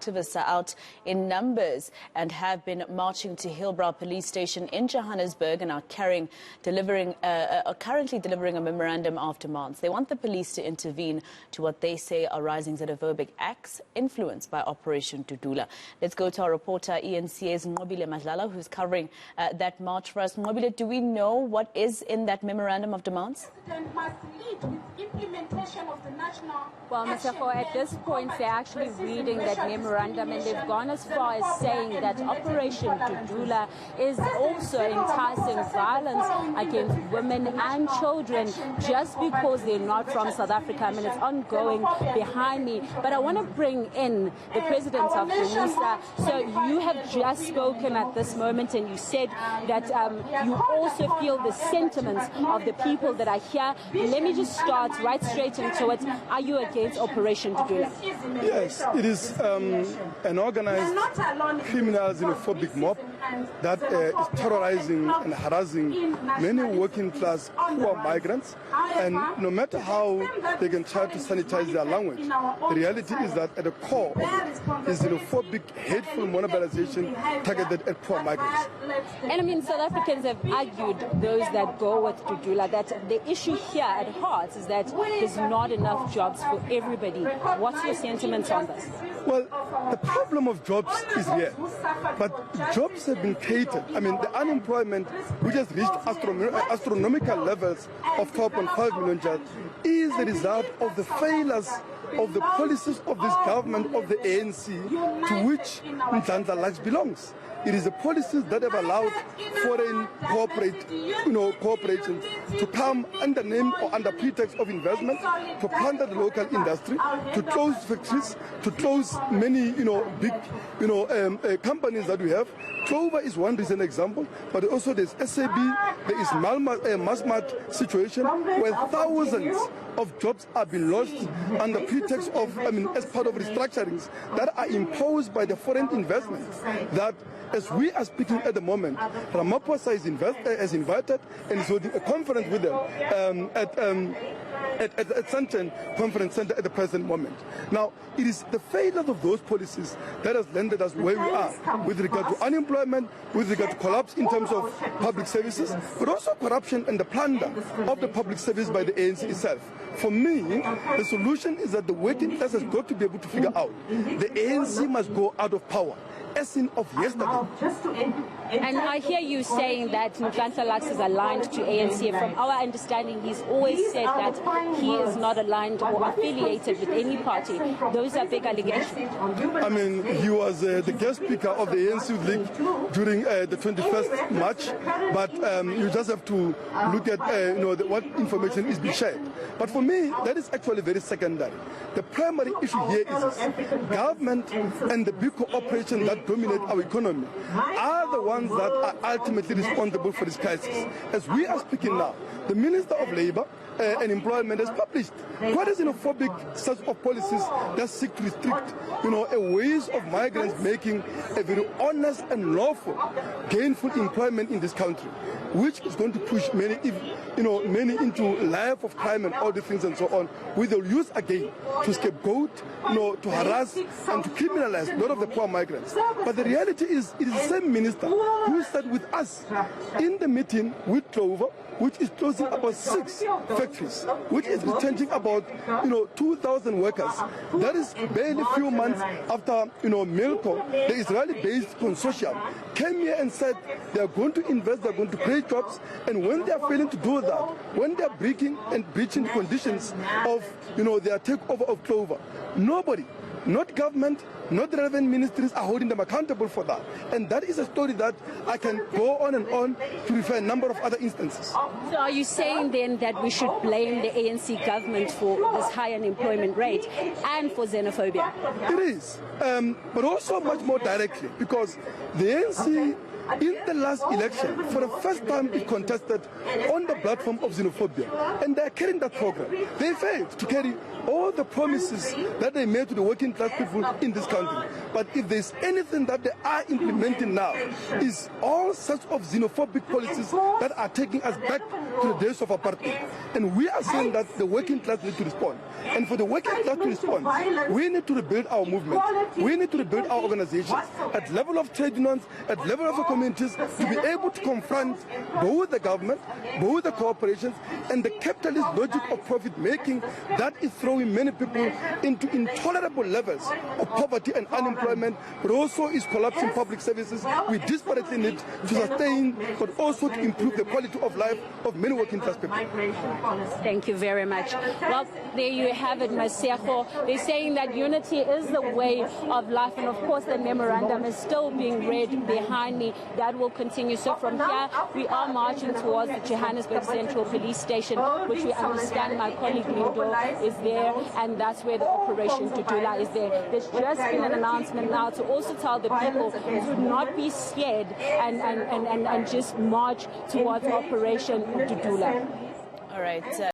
activists are out in numbers and have been marching to Hillbrow Police Station in Johannesburg and are currently delivering a memorandum of demands. They want the police to intervene to what they say are rising xenophobic acts influenced by Operation Dudula. Let's go to our reporter eNCA's Nqobile Madlala, who's covering that march for us. Nqobile, do we know what is in that memorandum of demands? Well, Masako, at this point, they're actually reading that memorandum, and they've gone as far as saying that Operation Dudula is also enticing violence against women and children just because they're not from South Africa. I mean, it's ongoing behind me. But I want to bring in the president of UNISA. So you have just spoken at this moment, and you said that you also feel the sentiments of the people that are here. Let me just start right straight into it. Are you against Operation Dudula? Yes, it is an organized criminal xenophobic mob that is terrorizing and harassing many working class poor migrants, and no matter how they can try to sanitize their language, the reality is that at the core is xenophobic, hateful monopolization targeted at poor migrants. And I mean, South Africans have argued, those that go with Dudula, that the issue here at heart is that there's not enough jobs for everybody. What's your sentiments on this? Well, the problem of jobs is real, but jobs have been created. I mean, the unemployment, which has reached astronomical levels of 12.5 million jobs, is the result of the failures of the policies of this government, of the ANC, to which Madlala belongs. It is the policies that have allowed foreign corporations to come under name or under pretext of investment, to plunder the local industry, to close factories, to close many, big, companies that we have. Clover is one recent example, but also there's SAB, there is Massmart situation where thousands of jobs are being lost under pretext of, as part of restructurings that are imposed by the foreign investments that, as we are speaking at the moment, Ramaphosa is invited and is holding a conference with them at Sanchen Conference Center at the present moment. Now, it is the failure of those policies that has landed us where we are with regard to unemployment, with regard to collapse in terms of public services, but also corruption and the plunder of the public service by the ANC itself. For me, the solution is that the working class has got to be able to figure out the ANC must go out of power. Essence of yesterday. And I hear you saying that Madlala is aligned to ANC. From our understanding, he's always said that he is not aligned or affiliated with any party. Those are big allegations. I mean, he was the guest speaker of the ANC League during the 21st March, but you just have to look at what information is being shared. But for me, that is actually very secondary. The primary issue here is this. Government and the big corporation that dominate our economy are the ones that are ultimately responsible for this crisis. As we are speaking now, the Minister of Labour and Employment has published quite a xenophobic set of policies that seek to restrict, ways of migrants making a very honest and lawful, gainful employment in this country, which is going to push many into life of crime and all the things and so on, which they'll use again to scapegoat, to harass and to criminalize a lot of the poor migrants. But the reality is, it is the same minister who sat with us in the meeting with Clover, which is closing about 6 factories, which is retrenching about 2,000 workers. That is barely a few months after Milco, the Israeli-based consortium, came here and said they are going to invest, they are going to create jobs, and when they are failing to do that, when they are breaking and breaching the conditions of their takeover of Clover, nobody, not government, not the relevant ministries are holding them accountable for that. And that is a story that I can go on and on to refer a number of other instances. So are you saying then that we should blame the ANC government for this high unemployment rate and for xenophobia? It is, but also much more directly, because the ANC in the last election, for the first time, it contested on the platform of xenophobia, and they are carrying that program. They failed to carry all the promises that they made to the working class people in this country. But if there's anything that they are implementing now, is all sorts of xenophobic policies that are taking us back to the days of apartheid. And we are saying that the working class need to respond. And for the working class to respond, we need to rebuild our movement. We need to rebuild our organizations at level of trade unions, at level of the communities, to be able to confront both the government, both the corporations, and the capitalist logic of profit making that is throwing many people into intolerable levels of poverty and unemployment, but also is collapsing public services. We desperately need to sustain, but also to improve the quality of life of many working class people. Thank you very much. Well, there you have it, Masego. They're saying that unity is the way of life, and of course the memorandum is still being read behind me. That will continue. So from here, we are marching towards the Johannesburg Central Police Station, which we understand my colleague Lindo is there, and that's where the Operation Dudula is there. There's just been an announcement now to also tell the people to not be scared and just march towards Operation Dudula. All right.